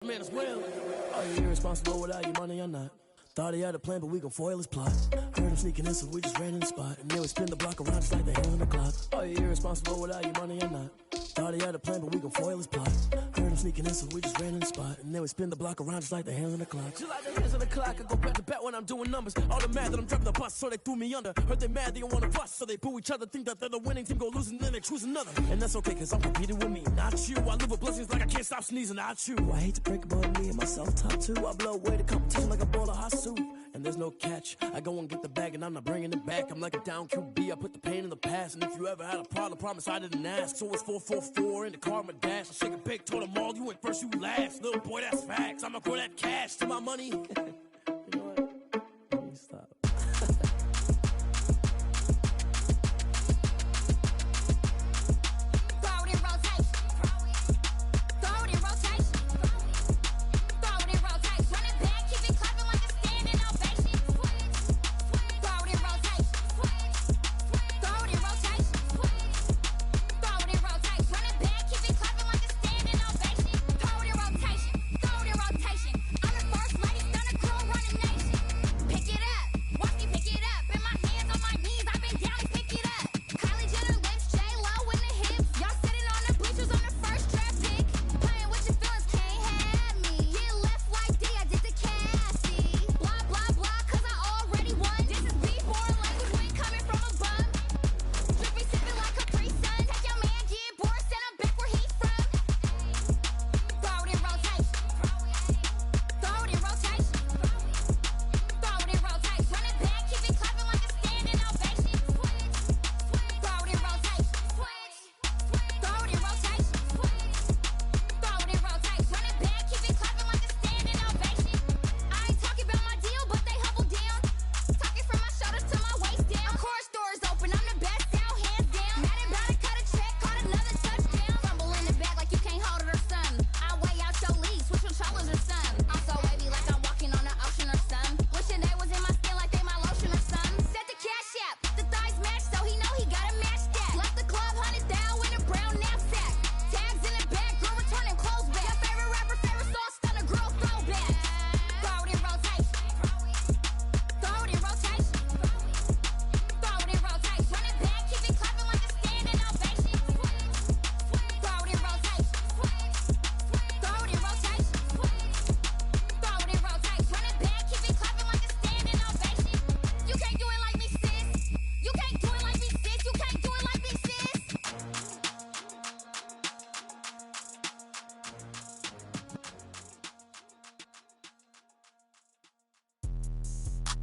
Man as well. Are you irresponsible without your money or not? Thought he had a plan, but we gon' foil his plot. Heard him sneaking in, so we just ran in the spot. And then we spin the block around just like the hell in the clock. Are you irresponsible without your money or not? Thought he had a plan, but we gon' foil his plot. Heard him sneaking in, so we just ran in the spot. And then we spin the block around just like the hell in the clock. Just like the hands on the clock, I go back to back when I'm doing numbers. All the mad that I'm driving the bus, so they threw me under. Heard they mad, they don't wanna fuss, so they boo each other. Think that they're the winning team, go losing, then they choose another. And that's okay, cause I'm competing with me, not you. I live with blessings like I can't stop sneezing, not you. I hate to break about me and myself top two. I blow away the competition like a bowl of hot soup. And there's no catch, I go and get the bag and I'm not bringing it back. I'm like a down QB, I put the pain in the past. And if you ever had a problem, promise I didn't ask. So it's 444 in the car, my dash. I shake a big, told them all, you went first, you last. Little boy, that's facts, I'ma grow that cash to my money. You know what? Let me stop.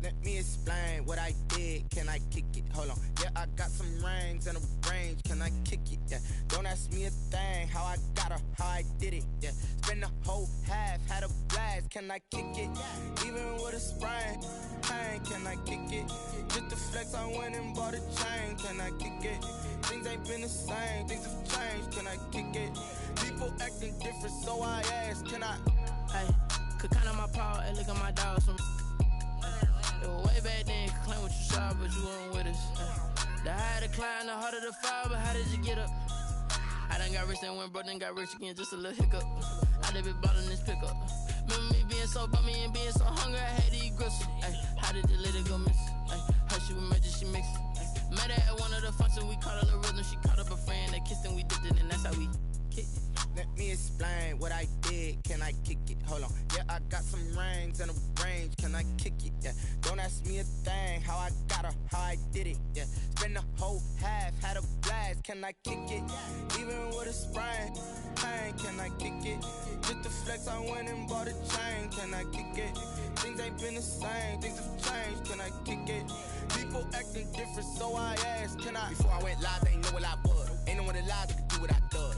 Let me explain what I did. Can I kick it? Hold on. Yeah, I got some rings and a range. Can I kick it? Yeah. Don't ask me a thing. How I got her, how I did it. Yeah. Spend the whole half, had a blast. Can I kick it? Even with a sprain, pain. Can I kick it? Just to flex, I went and bought a chain. Can I kick it? Things ain't been the same. Things have changed. Can I kick it? People acting different, so I asked. Can I? Hey, could count on my power and look at my dogs from. It was way back then, could claim what you saw, but you weren't with us. The higher the climb, the harder the fall, but how did you get up? I done got rich and went broke, then got rich again, just a little hiccup. I done been ballin' this pickup. Remember me being so bummy and being so hungry, I had to eat gristle. Ay, how did the lady go miss? Ay, her she was magic, she mixed. Met her at one of the functions, we caught her the rhythm, she caught up a friend, they kissed and we dipped it, and that's how we kicked it. Let me explain what I did. Can I kick it? Hold on. Yeah, I got some rings and a range. Can I kick it? Yeah. Don't ask me a thing. How I got her, how I did it. Yeah. Spend the whole half, had a blast. Can I kick it? Even with a sprain, pain. Can I kick it? Just to flex, I went and bought a chain. Can I kick it? Things ain't been the same. Things have changed. Can I kick it? People acting different, so I asked. Can I? Before I went live, they ain't know what I was. Ain't no one alive that could do what I does.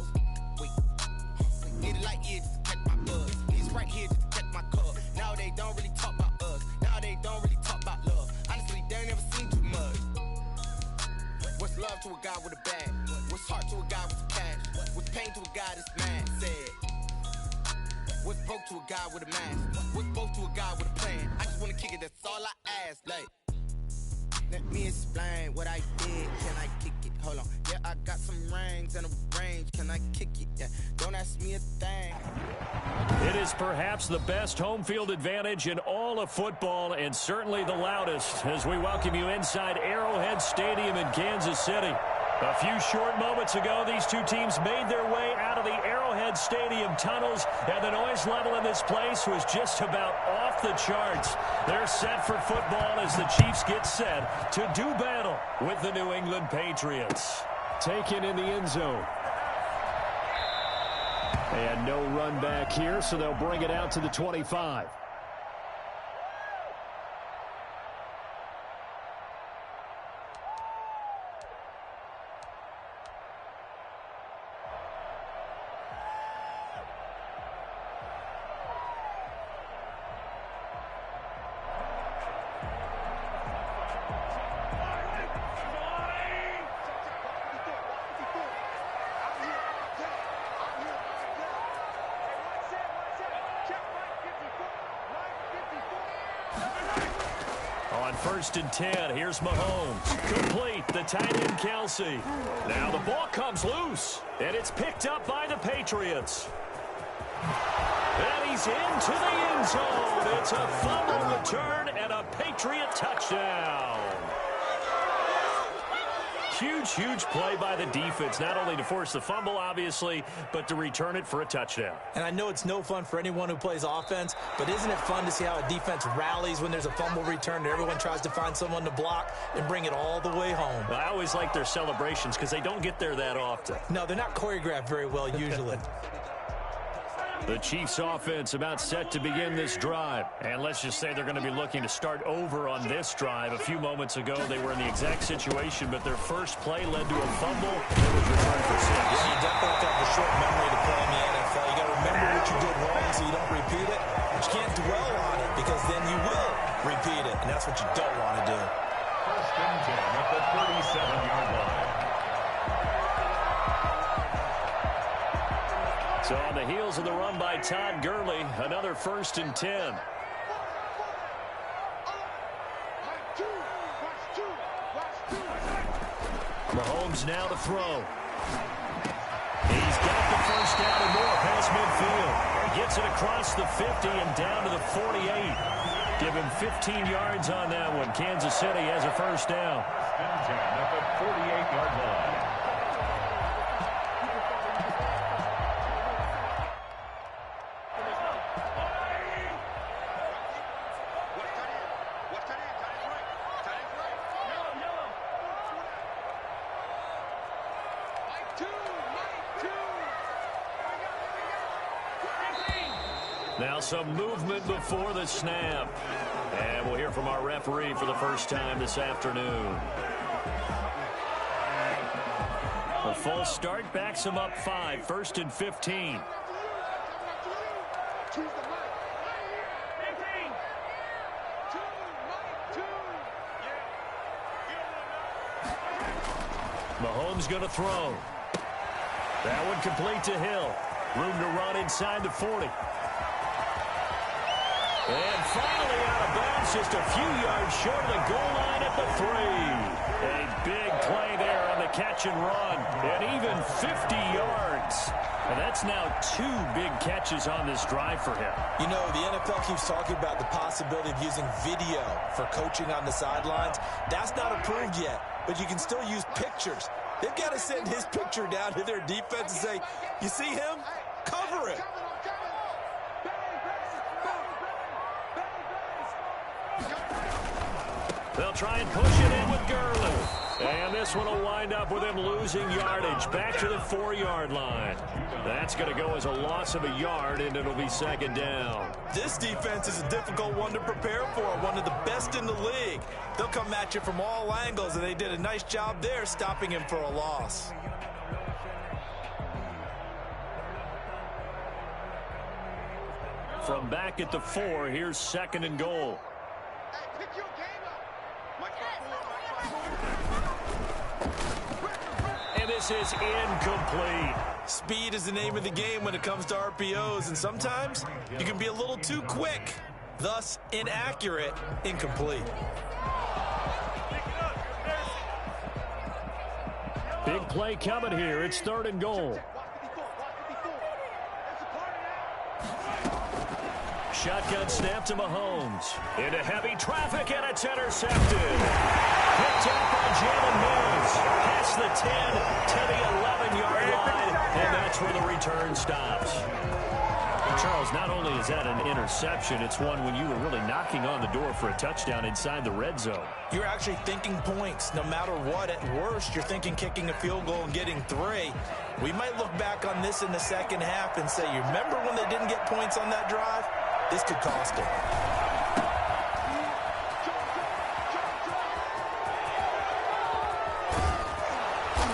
Wait. Needed light years just to catch my buzz. These right here just to catch my cup. Now they don't really talk about us. Now they don't really talk about love. Honestly, they ain't never seen too much. What's love to a guy with a bag? What's heart to a guy with cash? What's pain to a guy that's mad? Said. What's broke to a guy with a mask? What's broke to a guy with a plan? I just wanna kick it, that's all I ask. Like, let me explain what I did. Can I kick it? hold on. Yeah, I got some rings and a range. Can I kick it? Yeah, don't ask me a thing. It is perhaps the best home field advantage in all of football, and certainly the loudest, as we welcome you inside Arrowhead Stadium in Kansas City. A few short moments ago, these two teams made their way out of the Arrowhead Stadium tunnels, and the noise level in this place was just about off the charts. They're set for football as the Chiefs get set to do battle with the New England Patriots. Taken in the end zone. And no run back here, so they'll bring it out to the 25. On 1st and 10, here's Mahomes. Complete, the tight end Kelsey. Now the ball comes loose, and it's picked up by the Patriots. And he's into the end zone. It's a fumble return and a Patriot touchdown. Huge play by the defense, not only to force the fumble, obviously, but to return it for a touchdown. And I know it's no fun for anyone who plays offense, but isn't it fun to see how a defense rallies when there's a fumble return and everyone tries to find someone to block and bring it all the way home? Well, I always like their celebrations because they don't get there that often. No, they're not choreographed very well usually. The Chiefs offense about set to begin this drive. And let's just say they're going to be looking to start over on this drive. A few moments ago, they were in the exact situation, but their first play led to a fumble. It was returned for 6. Yeah, you definitely have to have a short memory to play in the NFL. You got to remember what you did wrong so you don't repeat it. But you can't dwell on it because then you will repeat it, and that's what you don't want to do. 1st and 10 at the 37-yard line. So on the heels of the run by Todd Gurley, another 1st and 10. Mahomes now to throw. He's got the first down and more past midfield. Gets it across the 50 and down to the 48. Give him 15 yards on that one. Kansas City has a first down. 10 at the 48-yard line. Now some movement before the snap. And we'll hear from our referee for the first time this afternoon. A false start backs him up 5. 1st and 15. Mahomes going to throw. That one complete to Hill. Room to run inside the 40. And finally out of bounds, just a few yards short of the goal line at the 3. A big play there on the catch and run. And even 50 yards. And that's now 2 big catches on this drive for him. You know, the NFL keeps talking about the possibility of using video for coaching on the sidelines. That's not approved yet, but you can still use pictures. They've got to send his picture down to their defense and say, you see him? Cover it. They'll try and push it in with Gurley. And this one will wind up with him losing yardage back to the 4-yard line. That's going to go as a loss of a yard, and it'll be 2nd down. This defense is a difficult one to prepare for, one of the best in the league. They'll come at you from all angles, and they did a nice job there stopping him for a loss. From back at the 4, here's 2nd and goal. And this is incomplete. Speed is the name of the game when it comes to RPOs, and sometimes you can be a little too quick, thus inaccurate, incomplete. Big play coming here. It's 3rd and goal. Shotgun snap to Mahomes. Into heavy traffic, and it's intercepted. Picked up by Jalen Mills. Past the 10 to the 11-yard line, and that's where the return stops. Charles, not only is that an interception, it's one when you were really knocking on the door for a touchdown inside the red zone. You're actually thinking points. No matter what, at worst, you're thinking kicking a field goal and getting 3. We might look back on this in the second half and say, you remember when they didn't get points on that drive? This could cost them.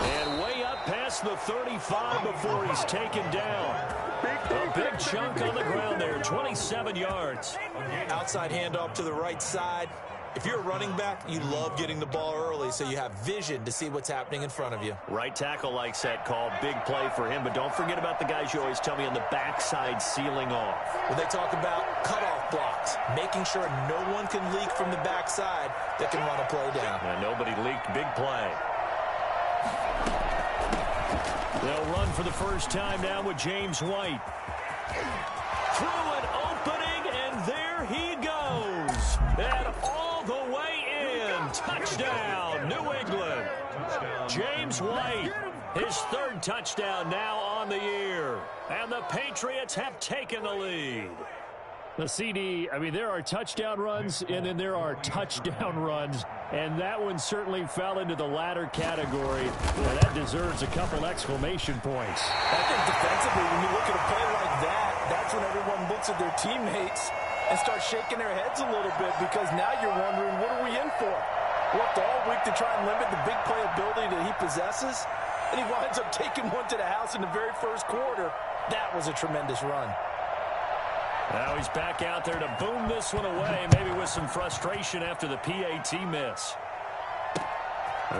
And way up past the 35 before he's taken down. A big chunk on the ground there, 27 yards. Outside handoff to the right side. If you're a running back, you love getting the ball early so you have vision to see what's happening in front of you. Right tackle likes that call. Big play for him, but don't forget about the guys you always tell me on the backside sealing off. When they talk about cutoff blocks, making sure no one can leak from the backside that can run a play down. And nobody leaked. Big play. They'll run for the first time now with James White. Through an opening, and there he goes. And all the way in. Touchdown, New England. James White, his 3rd touchdown now on the year. And the Patriots have taken the lead. The CD, I mean, there are touchdown runs, and then there are touchdown runs. And that one certainly fell into the latter category. Well, that deserves a couple exclamation points. I think defensively, when you look at a play like that, that's when everyone looks at their teammates and starts shaking their heads a little bit, because now you're wondering, what are we in for? Worked all week to try and limit the big play ability that he possesses, and he winds up taking one to the house in the very first quarter. That was a tremendous run. Now he's back out there to boom this one away, maybe with some frustration after the PAT miss.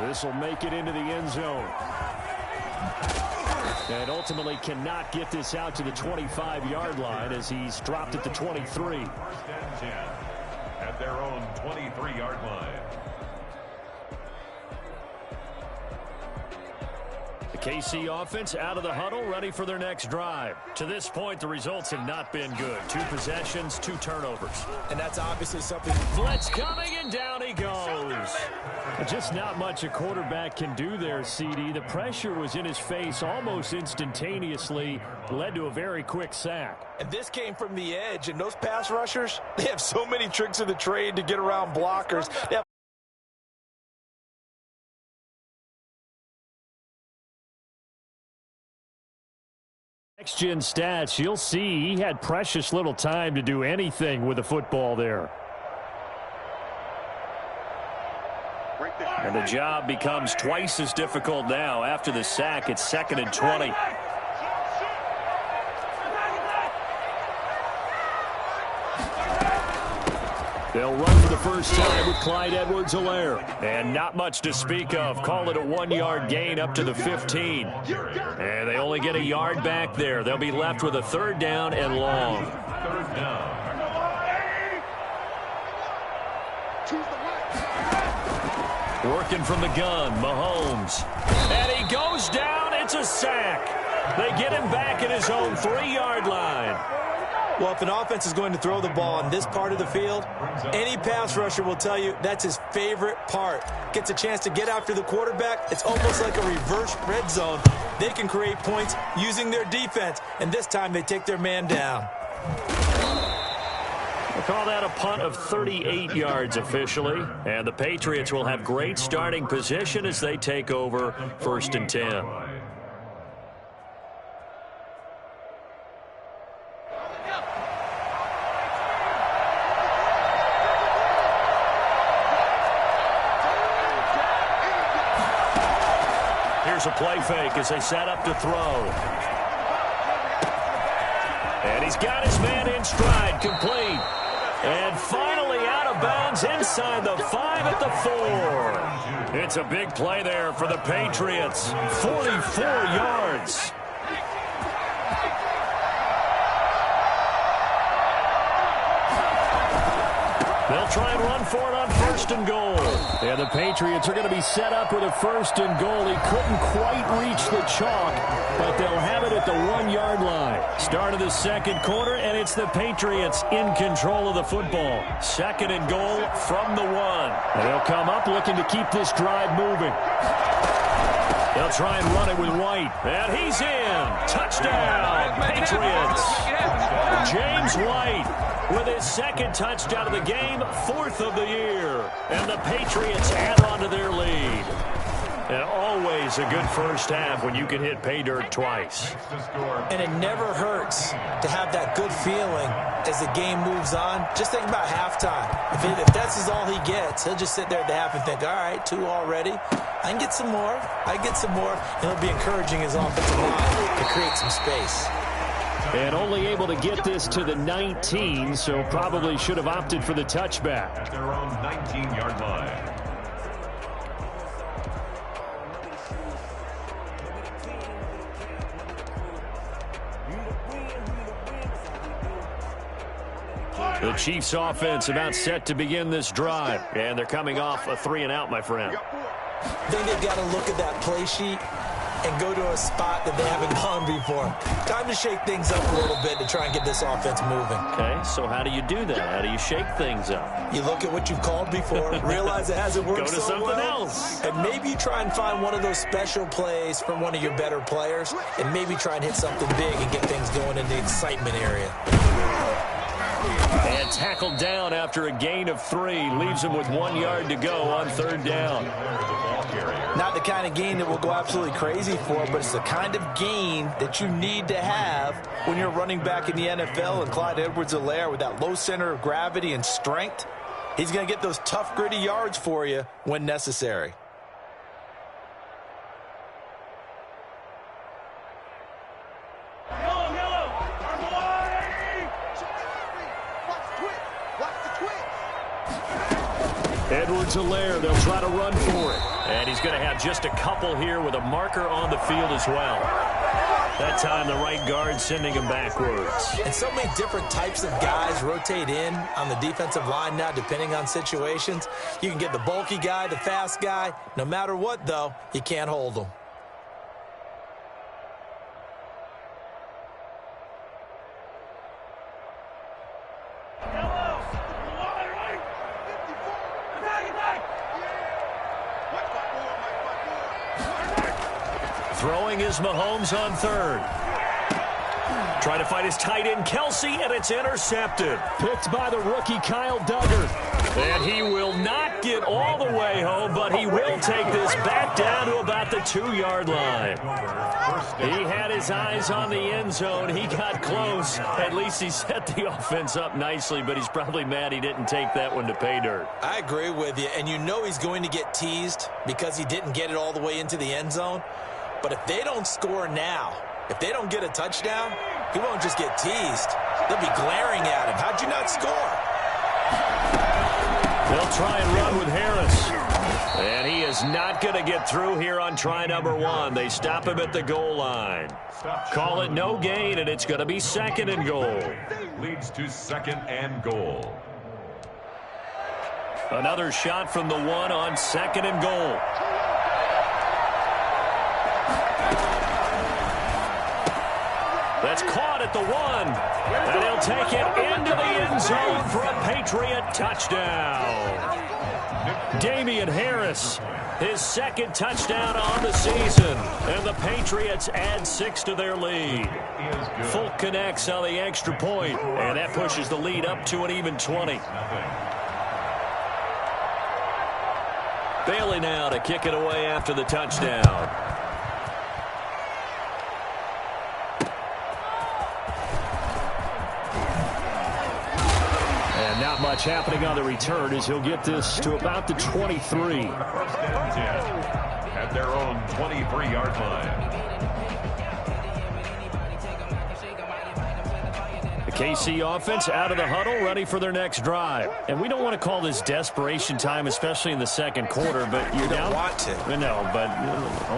This will make it into the end zone. And ultimately cannot get this out to the 25-yard line as he's dropped at the 23. At their own 23-yard line. The KC offense out of the huddle, ready for their next drive. To this point, the results have not been good. 2 possessions, 2 turnovers. And that's obviously something. Blitz coming, and down he goes. Just not much a quarterback can do there, CD. The pressure was in his face almost instantaneously, led to a very quick sack. And this came from the edge, and those pass rushers, they have so many tricks of the trade to get around blockers. They have Next-gen stats, you'll see he had precious little time to do anything with the football there. And the job becomes twice as difficult now. After the sack, it's 2nd and 20. They'll run for the first time with Clyde Edwards-Helaire. And not much to speak of. Call it a 1-yard gain up to the 15. And they only get a yard back there. They'll be left with a 3rd down and long. 3rd down. Working from the gun, Mahomes. And he goes down. It's a sack. They get him back at his own 3-yard line. Well, if an offense is going to throw the ball on this part of the field, any pass rusher will tell you that's his favorite part. Gets a chance to get after the quarterback. It's almost like a reverse red zone. They can create points using their defense, and this time they take their man down. We'll call that a punt of 38 yards officially, and the Patriots will have great starting position as they take over 1st and 10. Here's a play fake as they set up to throw. And he's got his man in stride, complete. And finally out of bounds inside the 5 at the 4. It's a big play there for the Patriots. 44 yards. They'll try and run for it on 1st and goal. And the Patriots are going to be set up with a 1st and goal. He couldn't quite reach the chalk, but they'll have it at the 1-yard line. Start of the second quarter, and it's the Patriots in control of the football. 2nd and goal from the 1. And they'll come up looking to keep this drive moving. They'll try and run it with White. And he's in. Touchdown, Patriots. James White with his 2nd touchdown of the game, 4th of the year. And the Patriots add on to their lead. And always a good first half when you can hit pay dirt twice. And it never hurts to have that good feeling as the game moves on. Just think about halftime. If that's all he gets, he'll just sit there at the half and think, all right, 2 already. I can get some more. I get some more. And he'll be encouraging his offensive line to create some space. And only able to get this to the 19, so probably should have opted for the touchback. At their own 19-yard line. The Chiefs offense about set to begin this drive. And they're coming off a 3-and-out, my friend. I think they've got to look at that play sheet and go to a spot that they haven't gone before. Time to shake things up a little bit to try and get this offense moving. Okay, so how do you do that? How do you shake things up? You look at what you've called before, realize it hasn't worked Go to so something well, else. and maybe you try and find one of those special plays from one of your better players, and maybe try and hit something big and get things going in the excitement area. And tackled down after a gain of 3. Leaves him with 1 yard to go on 3rd down. Not the kind of gain that we'll go absolutely crazy for, but it's the kind of gain that you need to have when you're running back in the NFL. And Clyde Edwards-Helaire, with that low center of gravity and strength, he's going to get those tough, gritty yards for you when necessary. Edwards-Helaire, they'll try to run for it. And he's going to have just a couple here with a marker on the field as well. That time the right guard sending him backwards. And so many different types of guys rotate in on the defensive line now, depending on situations. You can get the bulky guy, the fast guy. No matter what, though, you can't hold them. Throwing is Mahomes on 3rd. Trying to find his tight end, Kelsey, and it's intercepted. Picked by the rookie, Kyle Duggar. And he will not get all the way home, but he will take this back down to about the 2-yard line. He had his eyes on the end zone. He got close. At least he set the offense up nicely, but he's probably mad he didn't take that one to pay dirt. I agree with you, and you know he's going to get teased because he didn't get it all the way into the end zone. But if they don't score now, if they don't get a touchdown, he won't just get teased. They'll be glaring at him. How'd you not score? They'll try and run with Harris. And he is not going to get through here on try number 1. They stop him at the goal line. Call it no gain, and it's going to be 2nd and goal. Leads to 2nd and goal. Another shot from the 1 on 2nd and goal. That's caught at the 1. And he'll take it into the end zone for a Patriot touchdown. Damian Harris, his 2nd touchdown on the season. And the Patriots add 6 to their lead. Folk connects on the extra point, and that pushes the lead up to an even 20. Bailey now to kick it away after the touchdown. Not much happening on the return as he'll get this to about the 23. 1st and 10 at their own 23-yard line. The KC offense out of the huddle, ready for their next drive. And we don't want to call this desperation time, especially in the second quarter, but you're down. Don't want to. No, but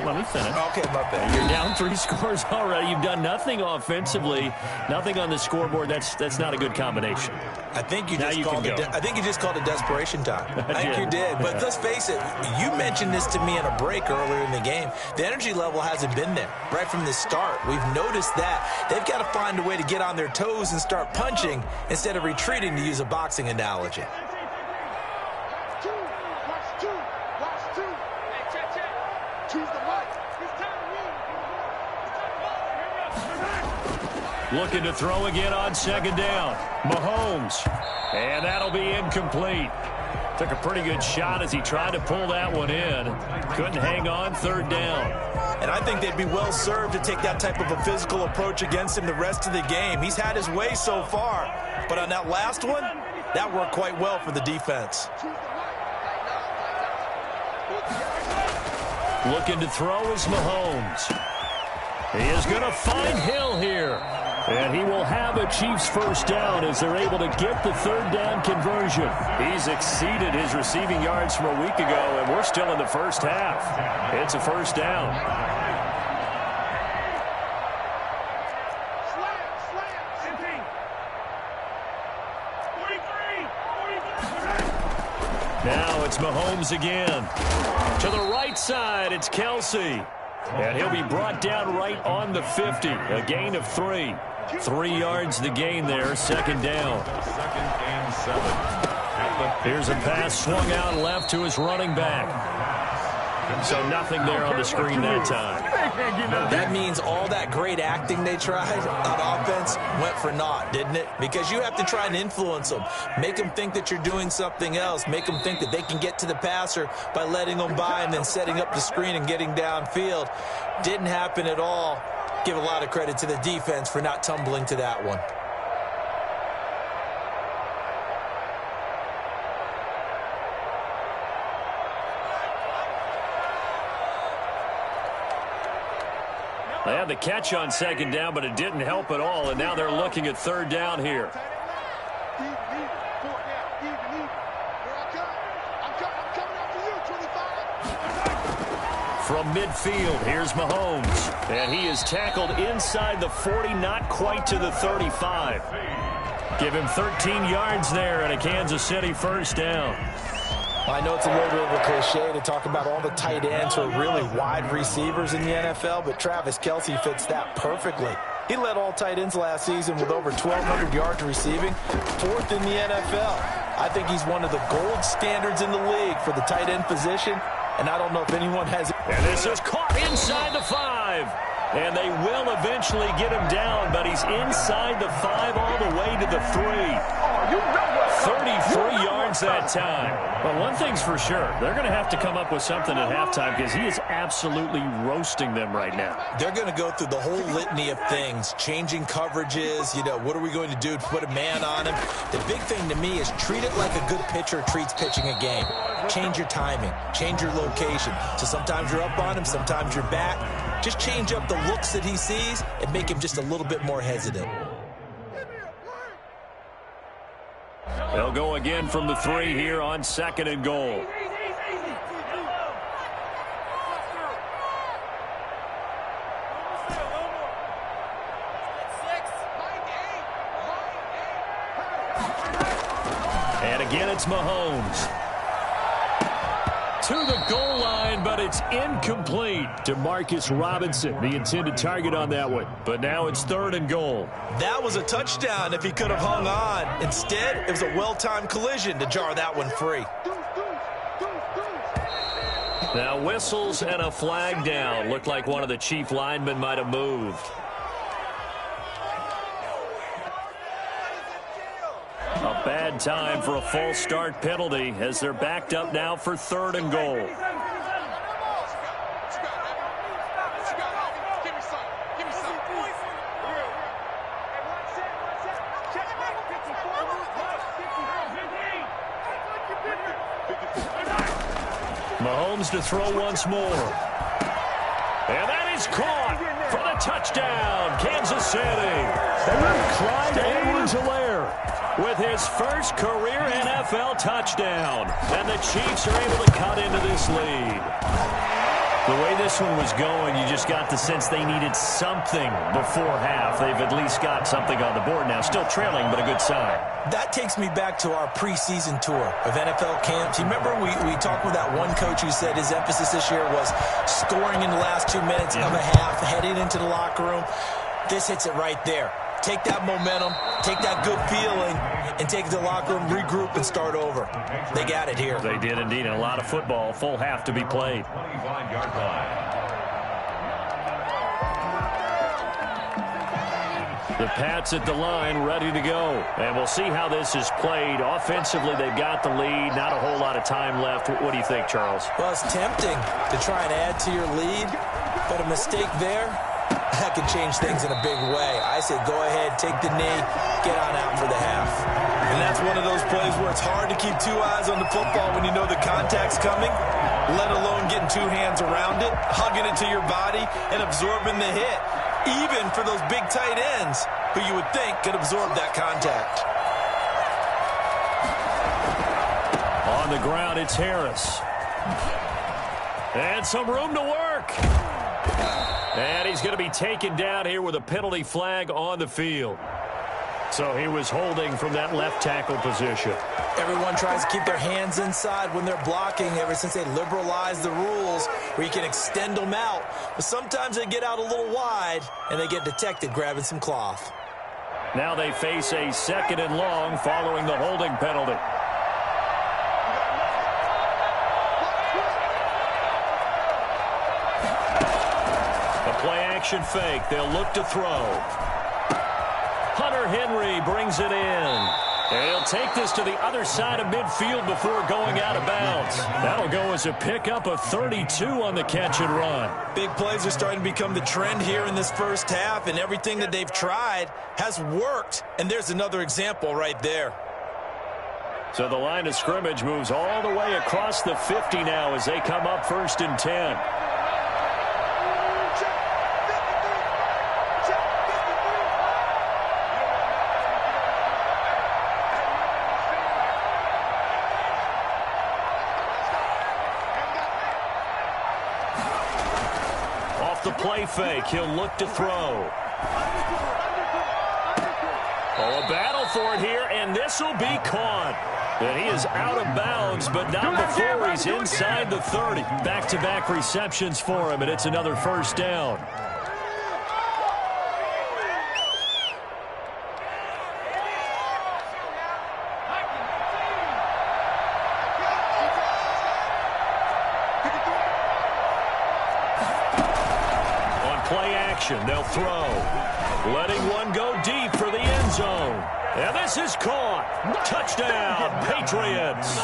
let me finish. Okay, my bad. You're down 3 scores already. You've done nothing offensively, nothing on the scoreboard. That's not a good combination. I think you just called it. I think you just called it desperation time. I think you did. But let's face it. You mentioned this to me in a break earlier in the game. The energy level hasn't been there right from the start. We've noticed that. They've got to find a way to get on their toes and start punching instead of retreating, to use a boxing analogy. Looking to throw again on second down. Mahomes. And that'll be incomplete. Took a pretty good shot as he tried to pull that one in. Couldn't hang on, third down. And I think they'd be well served to take that type of a physical approach against him the rest of the game. He's had his way so far. But on that last one, that worked quite well for the defense. Looking to throw is Mahomes. He is going to find Hill here. And he will have a Chiefs first down as they're able to get the third down conversion. He's exceeded his receiving yards from a week ago, and we're still in the first half. It's a first down. Now it's Mahomes again. To the right side, it's Kelsey. And he'll be brought down right on the 50. A gain of 3. 3 yards the gain there, second down. Second and 7. Here's a pass swung out left to his running back. So nothing there on the screen that time. That means all that great acting they tried on offense went for naught, didn't it? Because you have to try and influence them. Make them think that you're doing something else. Make them think that they can get to the passer by letting them by and then setting up the screen and getting downfield. Didn't happen at all. Give a lot of credit to the defense for not tumbling to that one. They had the catch on second down, but it didn't help at all, and now they're looking at third down here. From midfield, here's Mahomes. And he is tackled inside the 40, not quite to the 35. Give him 13 yards there and a Kansas City first down. I know it's a little bit of a cliche to talk about all the tight ends who are really wide receivers in the NFL, but Travis Kelce fits that perfectly. He led all tight ends last season with over 1,200 yards receiving, 4th in the NFL. I think he's one of the gold standards in the league for the tight end position, and I don't know if anyone has... And this is caught inside the 5. And they will eventually get him down, but he's inside the 5 all the way to the 3. 33 yards that time. But one thing's for sure, they're going to have to come up with something at halftime because he is absolutely roasting them right now. They're going to go through the whole litany of things, changing coverages, what are we going to do to put a man on him? The big thing to me is treat it like a good pitcher treats pitching a game. Change your timing, change your location. So sometimes you're up on him, sometimes you're back. Just change up the looks that he sees and make him just a little bit more hesitant. They'll go again from the 3 here on second and goal. And again, it's Mahomes. To the goal line, but it's incomplete to Marcus Robinson, the intended target on that one. But now it's third and goal. That was a touchdown if he could have hung on. Instead, it was a well-timed collision to jar that one free. Now whistles and a flag down. Looked like one of the Chief linemen might have moved. A bad time for a false start penalty as they're backed up now for third and goal. Mahomes to throw once more. And that is caught for the touchdown, Kansas City. Clyde Edwards-Helaire with his first career NFL touchdown. And the Chiefs are able to cut into this lead. The way this one was going, you just got the sense they needed something before half. They've at least got something on the board now. Still trailing, but a good sign. That takes me back to our preseason tour of NFL camps. You remember we talked with that one coach who said his emphasis this year was scoring in the last 2 minutes of a half, heading into the locker room. This hits it right there. Take that momentum, take that good feeling, and take it to the locker room, regroup, and start over. They got it here. They did indeed, and a lot of football, full half to be played. 25-yard line. The Pats at the line, ready to go. And we'll see how this is played. Offensively, they've got the lead. Not a whole lot of time left. What do you think, Charles? Well, it's tempting to try and add to your lead, but a mistake there, that could change things in a big way. I say go ahead, take the knee, get on out for the half. And that's one of those plays where it's hard to keep two eyes on the football when you know the contact's coming, let alone getting two hands around it, hugging it to your body, and absorbing the hit, even for those big tight ends who you would think could absorb that contact. On the ground, it's Harris. And some room to work. And he's going to be taken down here with a penalty flag on the field. So he was holding from that left tackle position. Everyone tries to keep their hands inside when they're blocking ever since they liberalized the rules where you can extend them out. But sometimes they get out a little wide and they get detected grabbing some cloth. Now they face a 2nd and long following the holding penalty. Play-action fake. They'll look to throw. Hunter Henry brings it in. And he'll take this to the other side of midfield before going out of bounds. That'll go as a pickup of 32 on the catch and run. Big plays are starting to become the trend here in this first half, and everything that they've tried has worked. And there's another example right there. So the line of scrimmage moves all the way across the 50 now as they come up 1st and 10. The play fake. He'll look to throw. Oh, a battle for it here, and this will be caught. And he is out of bounds, but not before he's inside the 30. Back-to-back receptions for him, and it's another first down. They'll throw. Letting one go deep for the end zone. And this is caught. Touchdown, Patriots.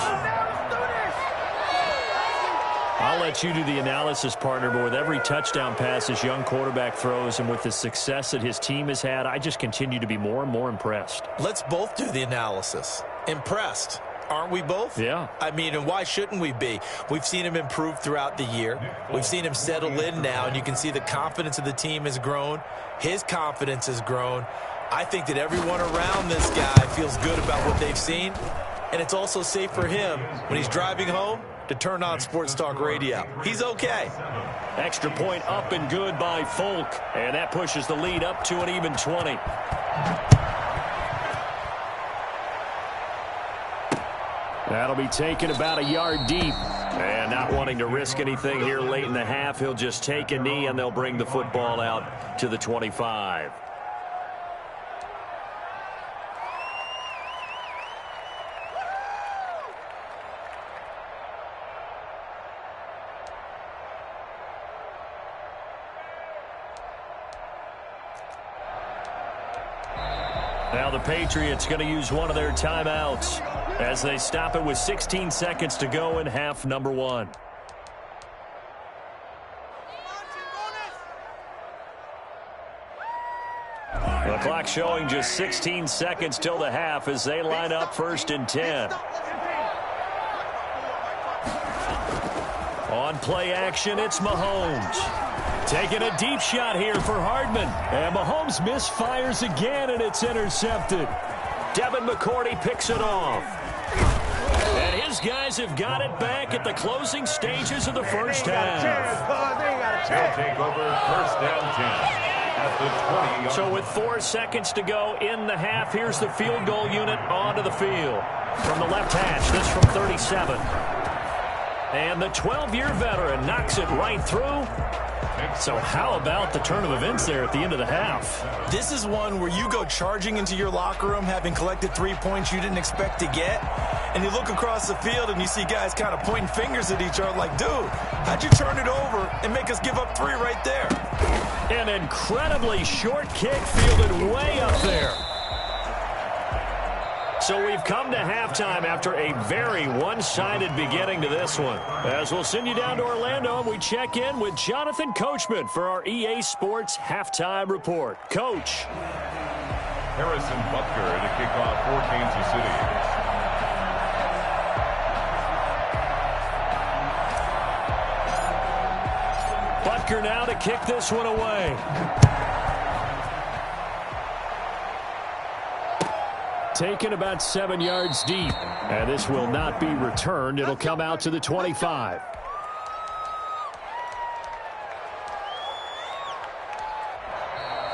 I'll let you do the analysis, partner, but with every touchdown pass this young quarterback throws and with the success that his team has had, I just continue to be more and more impressed. Let's both do the analysis. Impressed. Aren't we both? Yeah. I mean, and why shouldn't we be? We've seen him improve throughout the year. We've seen him settle in now, and you can see the confidence of the team has grown. His confidence has grown. I think that everyone around this guy feels good about what they've seen, and it's also safe for him when he's driving home to turn on Sports Talk Radio. He's okay. Extra point up and good by Folk, and that pushes the lead up to an even 20. That'll be taken about a yard deep. And not wanting to risk anything here late in the half, he'll just take a knee and they'll bring the football out to the 25. Now the Patriots going to use one of their timeouts as they stop it with 16 seconds to go in half number 1. The clock showing just 16 seconds till the half as they line up 1st and 10. On play action, it's Mahomes. Taking a deep shot here for Hardman. And Mahomes misfires again, and it's intercepted. Devin McCourty picks it off. And his guys have got it back at the closing stages of the first half. They'll take over first down 10 at the 20. So with 4 seconds to go in the half, here's the field goal unit onto the field. From the left hash, this from 37. And the 12-year veteran knocks it right through. So how about the turn of events there at the end of the half? This is one where you go charging into your locker room having collected 3 points you didn't expect to get, and you look across the field and you see guys kind of pointing fingers at each other like, dude, how'd you turn it over and make us give up 3 right there? An incredibly short kick fielded way up there. So we've come to halftime after a very one-sided beginning to this one. As we'll send you down to Orlando, and we check in with Jonathan Coachman for our EA Sports Halftime Report. Coach. Harrison Butker to kick off for Kansas City. Butker now to kick this one away. Taken about 7 yards deep. And this will not be returned. It'll come out to the 25.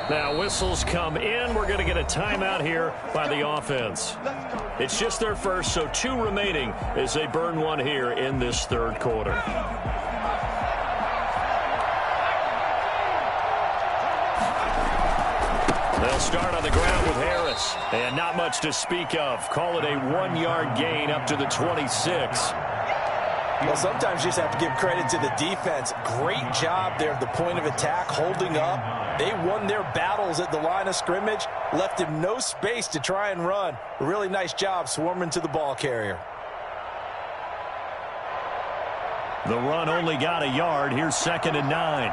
Now whistles come in. We're going to get a timeout here by the offense. It's just their first, so 2 remaining as they burn one here in this third quarter. They'll start on the ground with Harris. And not much to speak of. Call it a 1-yard gain up to the 26. Well, sometimes you just have to give credit to the defense. Great job there at the point of attack, holding up. They won their battles at the line of scrimmage, left him no space to try and run. A really nice job swarming to the ball carrier. The run only got a yard. Here's 2nd and 9.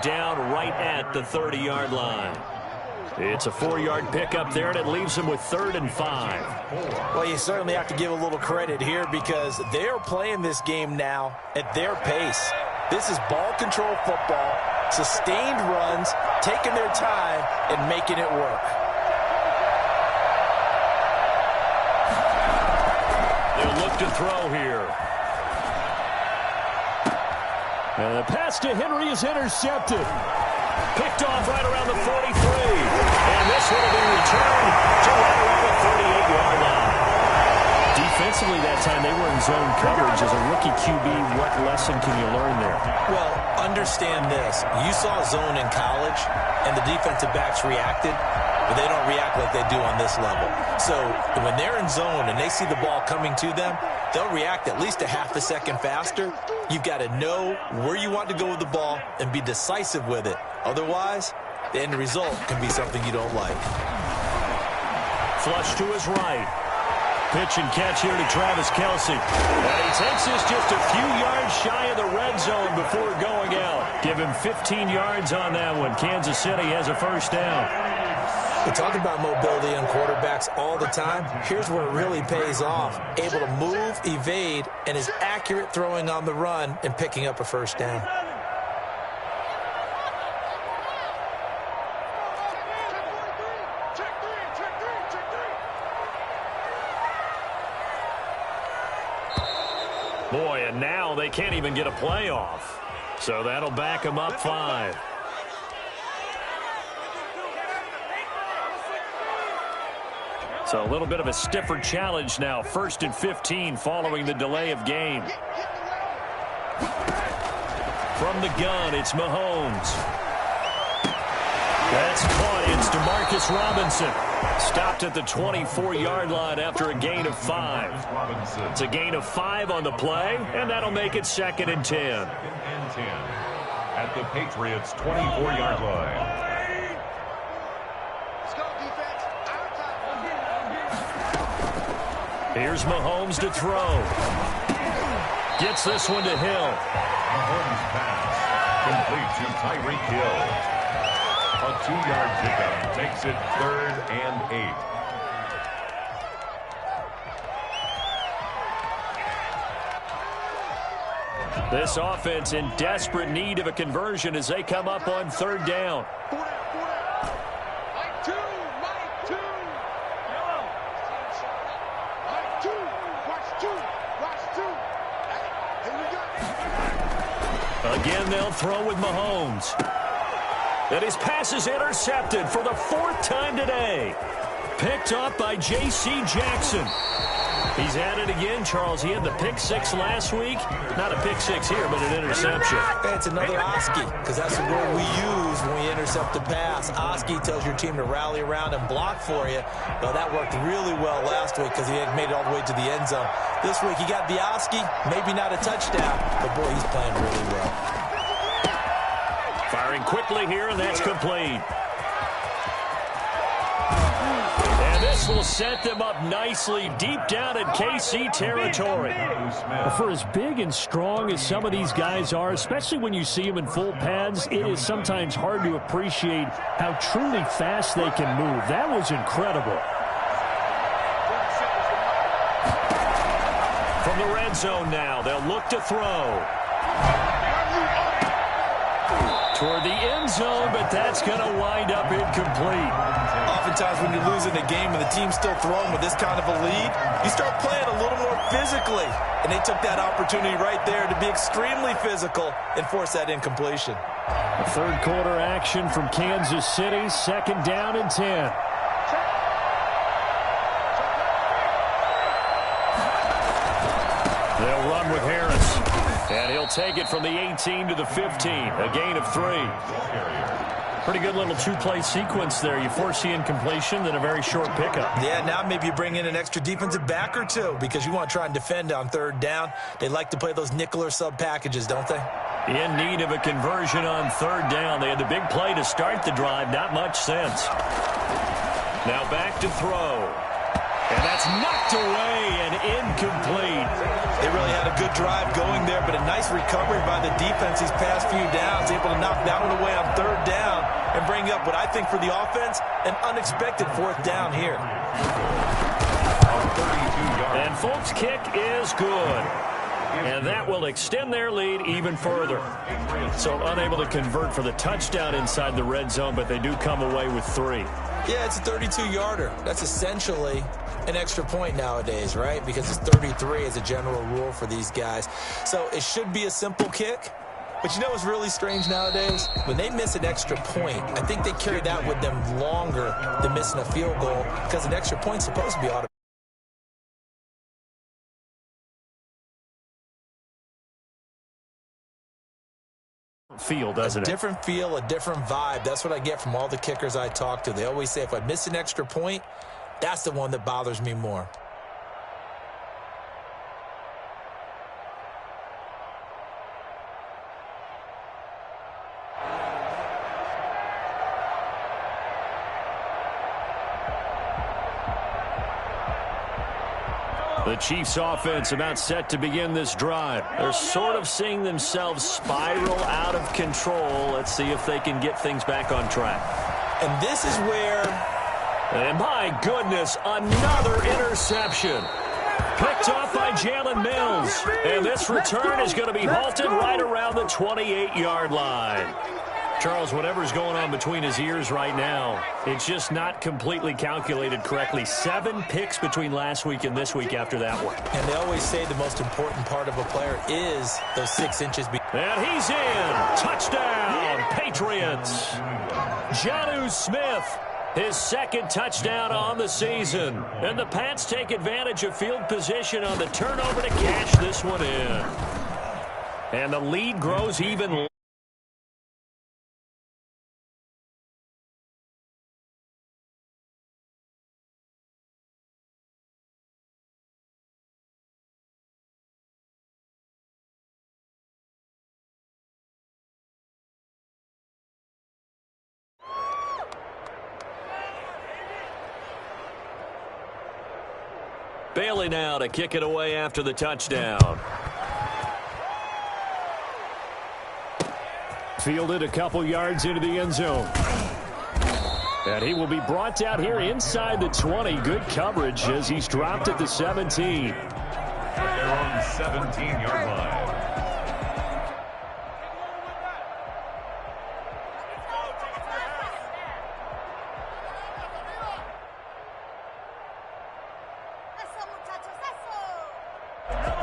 Down right at the 30-yard line. It's a 4-yard pickup there, and it leaves them with 3rd and 5. Well, you certainly have to give a little credit here because they're playing this game now at their pace. This is ball control football, sustained runs, taking their time, and making it work. They'll look to throw here. And the pass to Henry is intercepted. Picked off right around the 43. And this one will be returned to right around the 38-yard line. Defensively that time, they were in zone coverage. As a rookie QB, what lesson can you learn there? Well, understand this. You saw zone in college, and the defensive backs reacted, but they don't react like they do on this level. So when they're in zone and they see the ball coming to them, they'll react at least a half a second faster. You've got to know where you want to go with the ball and be decisive with it. Otherwise, the end result can be something you don't like. Flush to his right. Pitch and catch here to Travis Kelce. And he takes this just a few yards shy of the red zone before going out. Give him 15 yards on that one. Kansas City has a first down. We talk about mobility on quarterbacks all the time. Here's where it really pays off. Able to move, evade, and is accurate throwing on the run and picking up a first down. Boy, and now they can't even get a playoff. So that'll back them up 5. So a little bit of a stiffer challenge now. 1st and 15 following the delay of game. From the gun, it's Mahomes. That's caught. It's DeMarcus Robinson. Stopped at the 24-yard line after a gain of 5. It's a gain of 5 on the play, and that'll make it 2nd and 10. 2nd and 10 at the Patriots' 24-yard line. Here's Mahomes to throw. Gets this one to Hill. Mahomes pass complete to Tyreek Hill. A 2-yard pickup makes it 3rd and 8. This offense in desperate need of a conversion as they come up on third down. Again, they'll throw with Mahomes. And his pass is intercepted for the 4th time today. Picked up by J.C. Jackson. He's at it again, Charles. He had the pick 6 last week. Not a pick 6 here, but an interception. Hey, it's another Oski, because that's the word we use when we intercept the pass. Oski tells your team to rally around and block for you. Well, that worked really well last week because he had made it all the way to the end zone. This week, he got the Oski, maybe not a touchdown, but boy, he's playing really well. Firing quickly here, and that's complete. This will set them up nicely deep down in KC territory. For as big and strong as some of these guys are, especially when you see them in full pads, it is sometimes hard to appreciate how truly fast they can move. That was incredible. From the red zone now, they'll look to throw. Toward the end zone, but that's going to wind up incomplete. Oftentimes when you're losing a game and the team's still throwing with this kind of a lead, you start playing a little more physically. And they took that opportunity right there to be extremely physical and force that incompletion. A third quarter action from Kansas City, 2nd down and 10. They'll run with Harris. And he'll take it from the 18 to the 15. A gain of 3. Pretty good little 2-play sequence there. You force the incompletion, then a very short pickup. Yeah, now maybe you bring in an extra defensive back or two because you want to try and defend on 3rd down. They like to play those nickel or sub packages, don't they? In need of a conversion on 3rd down. They had the big play to start the drive. Not much sense. Now back to throw. And that's knocked away and incomplete. They really had a good drive going there, but a nice recovery by the defense these past few downs, able to knock that one away on 3rd down and bring up what I think for the offense, an unexpected 4th down here. And Folks' kick is good. And that will extend their lead even further. So unable to convert for the touchdown inside the red zone, but they do come away with 3. Yeah, it's a 32-yarder. That's essentially an extra point nowadays, right? Because it's 33 as a general rule for these guys. So it should be a simple kick. But you know what's really strange nowadays? When they miss an extra point, I think they carry that with them longer than missing a field goal because an extra point's supposed to be automatic. Feel, doesn't it? A different feel, a different vibe. That's what I get from all the kickers I talk to. They always say if I miss an extra point, that's the one that bothers me more. The Chiefs offense about set to begin this drive. They're sort of seeing themselves spiral out of control. Let's see if they can get things back on track. And this is where... And my goodness, another interception. Picked off by Jalen Mills. And this return is going to be halted right around the 28-yard line. Charles, whatever's going on between his ears right now, it's just not completely calculated correctly. 7 picks between last week and this week after that one. And they always say the most important part of a player is those 6 inches. And he's in. Touchdown, Patriots. Jonnu Smith, his 2nd touchdown on the season. And the Pats take advantage of field position on the turnover to cash this one in. And the lead grows even. Bailey now to kick it away after the touchdown. Fielded a couple yards into the end zone. And he will be brought down here inside the 20. Good coverage as he's dropped at the 17. They're on the 17-yard line.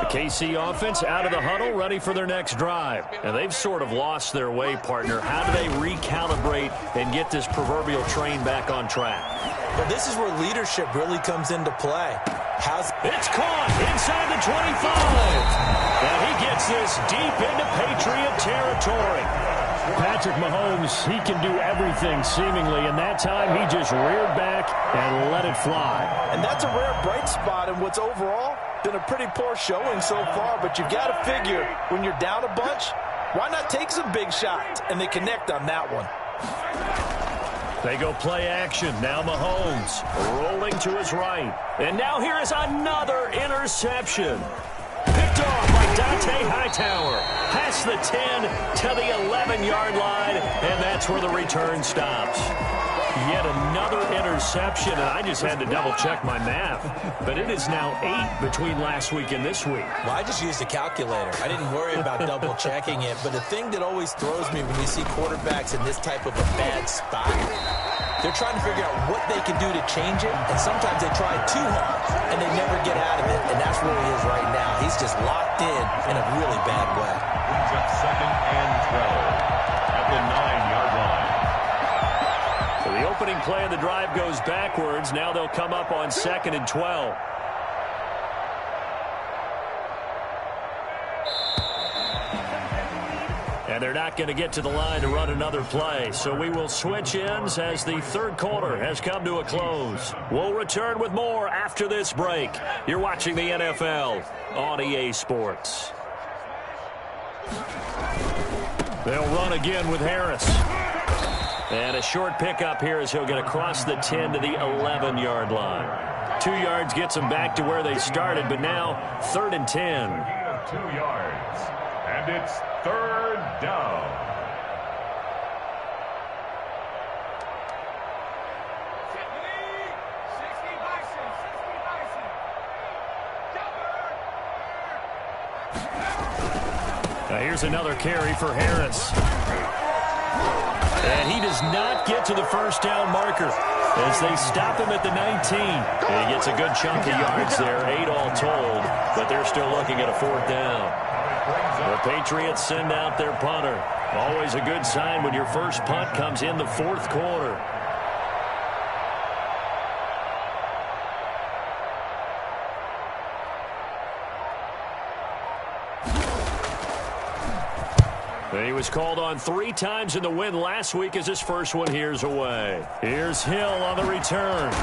KC offense out of the huddle, ready for their next drive. And they've sort of lost their way, partner. How do they recalibrate and get this proverbial train back on track? Well, this is where leadership really comes into play. It's caught inside the 25. And he gets this deep into Patriot territory. Patrick Mahomes, he can do everything seemingly, and that time he just reared back and let it fly. And that's a rare bright spot in what's overall been a pretty poor showing so far, but you've got to figure when you're down a bunch, why not take some big shots? And they connect on that one. They go play action. Now Mahomes rolling to his right. And now here is another interception. Picked off by Dante Hightower. Past the 10 to the 11-yard line, and that's where the return stops. Yet another interception, and I just had to double-check my math. But it is now 8 between last week and this week. Well, I just used a calculator. I didn't worry about double-checking it. But the thing that always throws me when you see quarterbacks in this type of a bad spot, they're trying to figure out what they can do to change it, and sometimes they try too hard, and they never get out of it, and that's where he is right now. He's just locked in a really bad way. Brings up 2nd and 12 at the 9-yard line. So the opening play of the drive goes backwards. Now they'll come up on 2nd and 12. And they're not going to get to the line to run another play. So we will switch ends as the third quarter has come to a close. We'll return with more after this break. You're watching the NFL on EA Sports. They'll run again with Harris. And a short pickup here as he'll get across the 10 to the 11-yard line. 2 yards gets them back to where they started, but now 3rd and 10. 2 yards. And it's 3rd down. Now here's another carry for Harris. And he does not get to the first down marker as they stop him at the 19. And he gets a good chunk of yards there, 8 all told, but they're still looking at a 4th down. The Patriots send out their punter. Always a good sign when your first punt comes in the 4th quarter. He was called on 3 times in the win last week as his first one here's away. Here's Hill on the return.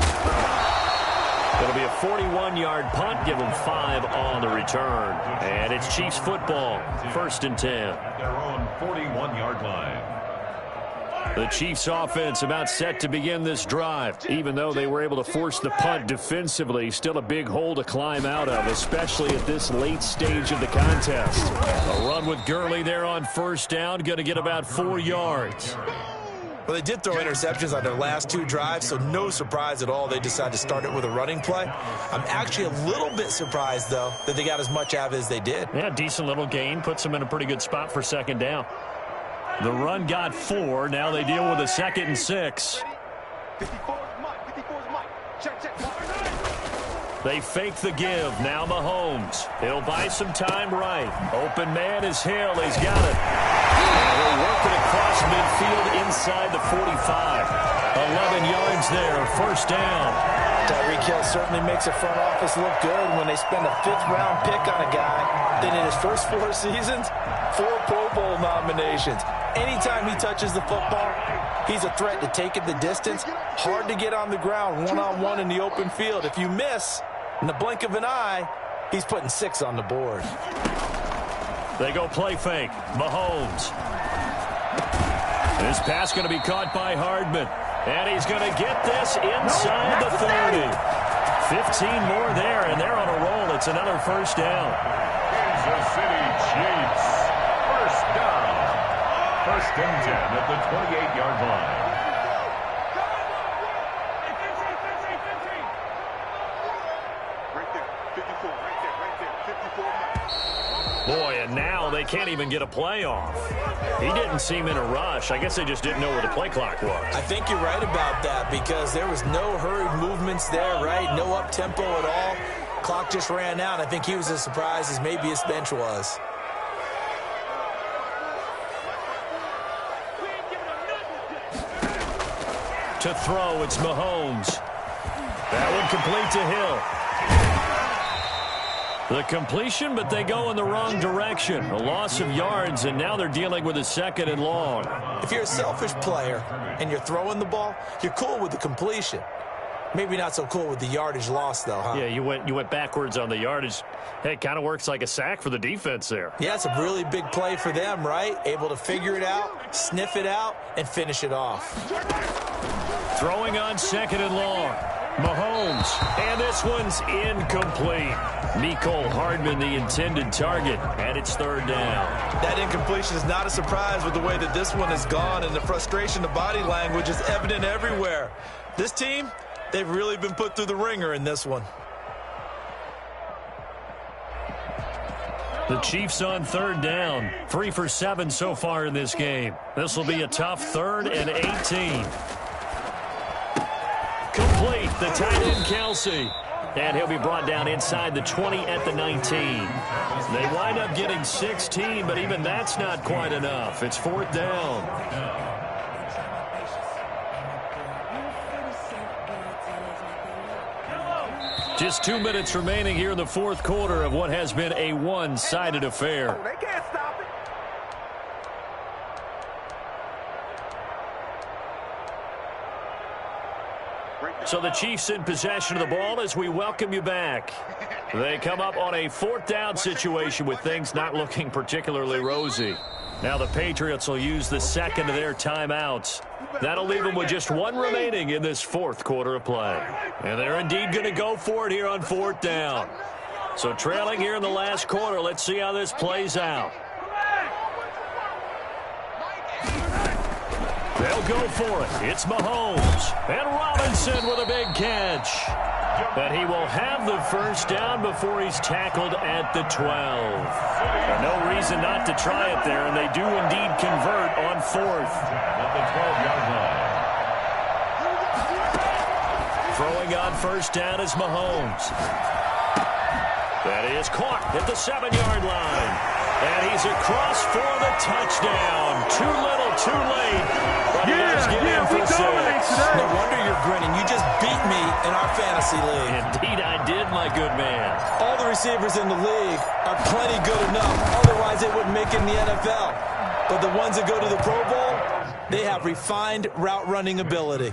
It'll be a 41-yard punt, give them 5 on the return. And it's Chiefs football, 1st and 10. At their own 41-yard line. The Chiefs offense about set to begin this drive. Even though they were able to force the punt defensively, still a big hole to climb out of, especially at this late stage of the contest. A run with Gurley there on 1st down, going to get about 4 yards. Well, they did throw interceptions on their last 2 drives, so no surprise at all they decided to start it with a running play. I'm actually a little bit surprised, though, that they got as much out of it as they did. Yeah, decent little gain. Puts them in a pretty good spot for 2nd down. The run got 4. Now they deal with a 2nd and 6. They fake the give. Now Mahomes. He'll buy some time right. Open man is Hill. He's got it. And he'll work it across midfield inside the 45. 11 yards there. 1st down. Tyreek Hill certainly makes the front office look good when they spend a 5th-round pick on a guy. Then in his first 4 seasons, 4 Pro Bowl nominations. Anytime he touches the football, he's a threat to take it the distance. Hard to get on the ground one-on-one in the open field. If you miss, in the blink of an eye, he's putting 6 on the board. They go play fake. Mahomes. This pass going to be caught by Hardman. And he's going to get this inside the 30. 15 more there, and they're on a roll. It's another 1st down. Kansas City Chiefs. 1st down. 1st and 10 at the 28-yard line. Boy, and now they can't even get a play off. He didn't seem in a rush. I guess they just didn't know where the play clock was. I think you're right about that because there was no hurried movements there, right? No up-tempo at all. Clock just ran out. I think he was as surprised as maybe his bench was. To throw, it's Mahomes. That one complete to Hill. The completion, but they go in the wrong direction. A loss of yards, and now they're dealing with a 2nd and long. If you're a selfish player and you're throwing the ball, you're cool with the completion. Maybe not so cool with the yardage loss, though, huh? Yeah, you went backwards on the yardage. Hey, it kind of works like a sack for the defense there. Yeah, it's a really big play for them, right? Able to figure it out, sniff it out, and finish it off. Throwing on 2nd and long. Mahomes, and this one's incomplete. Mecole Hardman, the intended target, and it's 3rd down. That incompletion is not a surprise with the way that this one has gone, and the frustration, the body language is evident everywhere. This team, they've really been put through the ringer in this one. The Chiefs on 3rd down. 3 for 7 so far in this game. This will be a tough 3rd and 18. Complete, the tight end Kelsey. And he'll be brought down inside the 20 at the 19. They wind up getting 16, but even that's not quite enough. It's 4th down. Just 2 minutes remaining here in the 4th quarter of what has been a one-sided affair. They can't stop it. So the Chiefs in possession of the ball as we welcome you back. They come up on a 4th down situation with things not looking particularly rosy. Now the Patriots will use the 2nd of their timeouts. That'll leave them with just 1 remaining in this 4th quarter of play. And they're indeed going to go for it here on 4th down. So trailing here in the last quarter, let's see how this plays out. They'll go for it. It's Mahomes. And Robinson with a big catch. But he will have the 1st down before he's tackled at the 12. And no reason not to try it there, and they do indeed convert on 4th. At the 12-yard line. Throwing on 1st down is Mahomes. That is caught at the 7-yard line. And he's across for the touchdown. Too little, too late. But he does get in for 6. No wonder you're grinning. You just beat me in our fantasy league. Indeed I did, my good man. All the receivers in the league are plenty good enough. Otherwise, they wouldn't make it in the NFL. But the ones that go to the Pro Bowl, they have refined route running ability.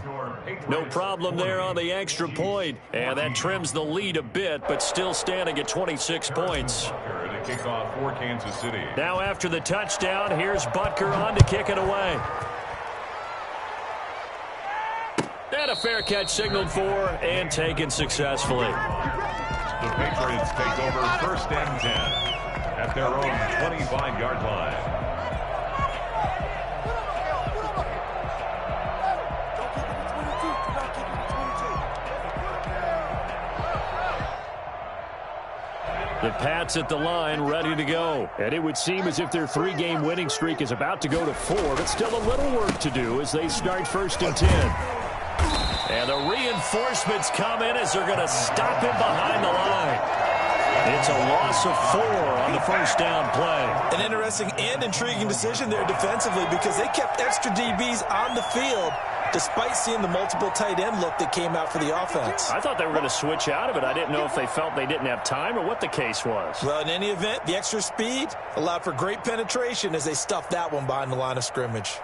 No problem there on the extra point. And that trims the lead a bit, but still standing at 26 points. To kick off for Kansas City. Now after the touchdown, here's Butker on to kick it away. And a fair catch signaled for and taken successfully. The Patriots take over 1st and 10 at their own 25-yard line. The Pats at the line, ready to go. And it would seem as if their 3-game winning streak is about to go to 4, but still a little work to do as they start 1st and 10. And the reinforcements come in as they're going to stop him behind the line. It's a loss of 4 on the 1st down play. An interesting and intriguing decision there defensively because they kept extra DBs on the field despite seeing the multiple tight end look that came out for the offense. I thought they were going to switch out of it. I didn't know if they felt they didn't have time or what the case was. Well, in any event, the extra speed allowed for great penetration as they stuffed that one behind the line of scrimmage.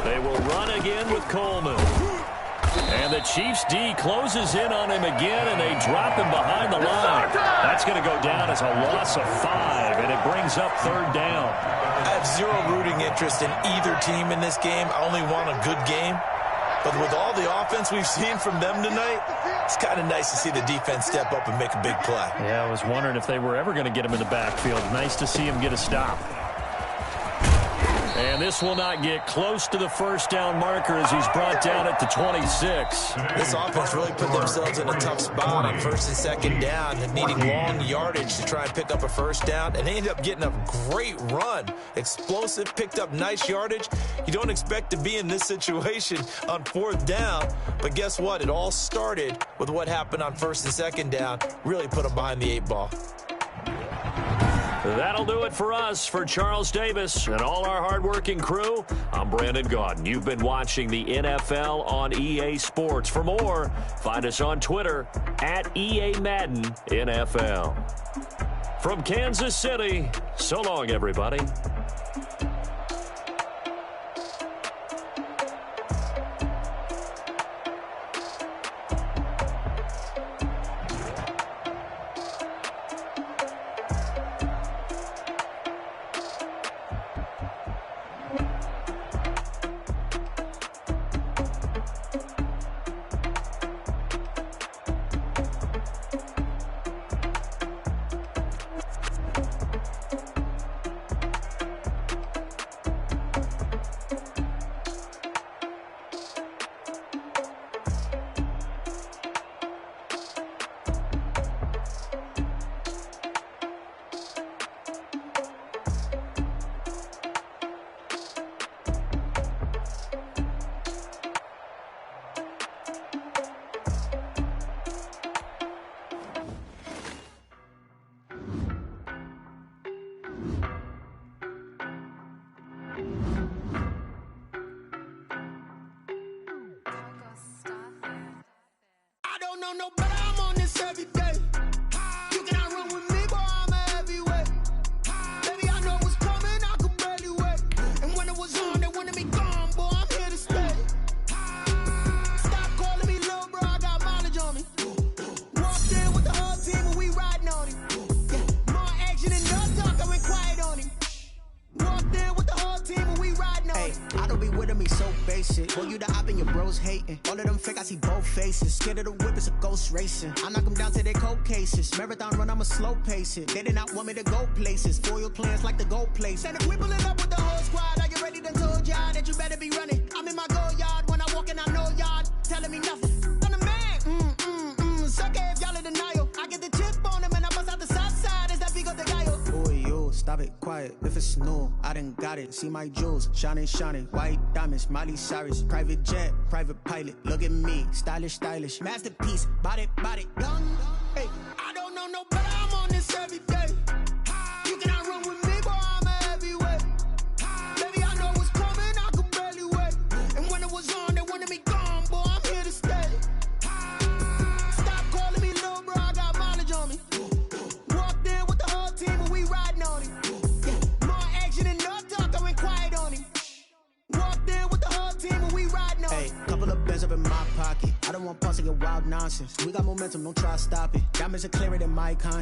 They will run again with Coleman. And the Chiefs D closes in on him again, and they drop him behind the line. That's going to go down as a loss of 5, and it brings up 3rd down. I have zero rooting interest in either team in this game. I only want a good game. But with all the offense we've seen from them tonight, it's kind of nice to see the defense step up and make a big play. Yeah, I was wondering if they were ever going to get him in the backfield. Nice to see him get a stop. And this will not get close to the first down marker as he's brought down at the 26. This offense really put themselves in a tough spot on first and second down, and needing long yardage to try and pick up a first down, and they ended up getting a great run. Explosive, picked up nice yardage. You don't expect to be in this situation on fourth down, but guess what? It all started with what happened on first and second down. Really put them behind the 8 ball. That'll do it for us. For Charles Davis and all our hardworking crew, I'm Brandon Gaudin. You've been watching the NFL on EA Sports. For more, find us on Twitter at EA Madden NFL. From Kansas City, so long, everybody. No, but I'm on this every day. You cannot run with me, boy, I'm a heavyweight. Baby, I know what's coming, I could barely wait. And when it was on, they wanted me gone, boy, I'm here to stay. Stop calling me little bro, I got mileage on me. Walked in with the whole team and we riding on him. Yeah, more action and no talk, I went quiet on him. Walked in with the whole team and we riding on him. I don't be with me so basic. Boy, you the op and your bros hating. All of them fake, I see both faces. Scared of the whip, it's a ghost racing. I knock them down to their cold cases. Marathon run, I'ma slow pace it. They did not want me to go places. Foil plans like the gold place. And if we pulling up with the whole squad, are you ready to told y'all that you better be running? I'm in my go yard. When I walk in, I know y'all telling me nothing. I'm the man. Sucker if y'all in denial. I get the chip on him and I bust out the south side. Is that Vigo de Gallo? Boy, you stop it, quiet. If it's new, I done got it. See my jewels, shining, shining. White diamonds, Miley Cyrus. Private jet, private pilot. Look at me, stylish, stylish. Masterpiece, body, young. Hey, I don't know no better. I'm on this every day. You cannot run with me, boy, I'm a heavyweight. Baby, I know what's coming, I could barely wait. And when it was on, they wanted me gone, boy, I'm here to stay. Stop calling me little bro, I got mileage on me. Walked in with the whole team and we riding on him. Yeah, more action and no talk, I went quiet on him. Walked in with the whole team and we riding on him. Hey, couple of bands up in my pocket. I don't want pulse to get wild nonsense. We got momentum, don't try to stop it. Diamonds are clearer than my conscience.